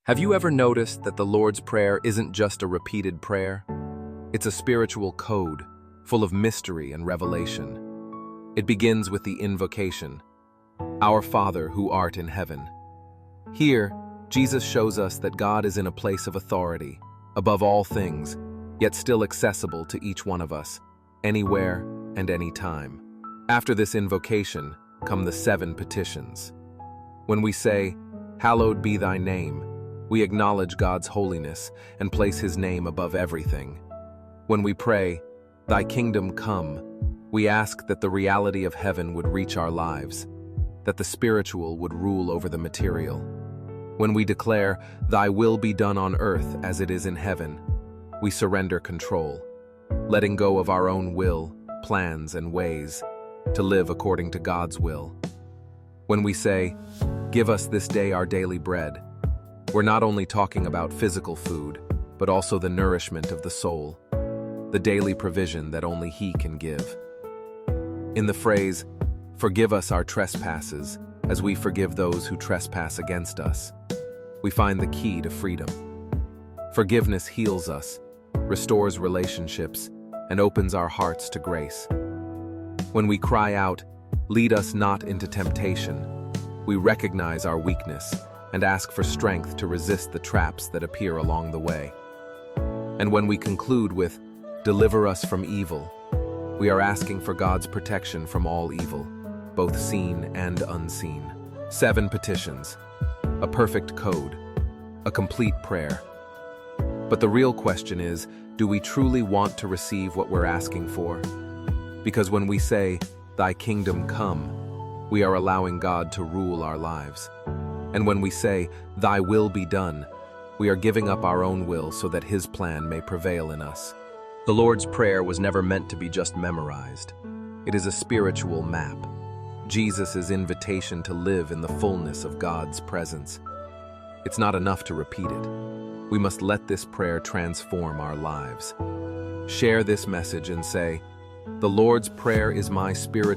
Have you ever noticed that the Lord's Prayer isn't just a repeated prayer? It's a spiritual code, full of mystery and revelation. It begins with the invocation, "Our Father who art in heaven." Here, Jesus shows us that God is in a place of authority, above all things, yet still accessible to each one of us, anywhere and any time. After this invocation come the 7 petitions. When we say, "Hallowed be thy name," we acknowledge God's holiness and place his name above everything. When we pray, "Thy kingdom come," we ask that the reality of heaven would reach our lives, that the spiritual would rule over the material. When we declare, "Thy will be done on earth as it is in heaven," we surrender control, letting go of our own will, plans, and ways to live according to God's will. When we say, "Give us this day our daily bread," we're not only talking about physical food, but also the nourishment of the soul, the daily provision that only He can give. In the phrase, "Forgive us our trespasses, as we forgive those who trespass against us," we find the key to freedom. Forgiveness heals us, restores relationships, and opens our hearts to grace. When we cry out, "Lead us not into temptation," we recognize our weakness and ask for strength to resist the traps that appear along the way. And when we conclude with, "Deliver us from evil," we are asking for God's protection from all evil, both seen and unseen. 7 petitions, a perfect code, a complete prayer. But the real question is, do we truly want to receive what we're asking for? Because when we say, "Thy kingdom come," we are allowing God to rule our lives. And when we say, "Thy will be done," we are giving up our own will so that His plan may prevail in us. The Lord's Prayer was never meant to be just memorized. It is a spiritual map, Jesus' invitation to live in the fullness of God's presence. It's not enough to repeat it. We must let this prayer transform our lives. Share this message and say, "The Lord's Prayer is my spiritual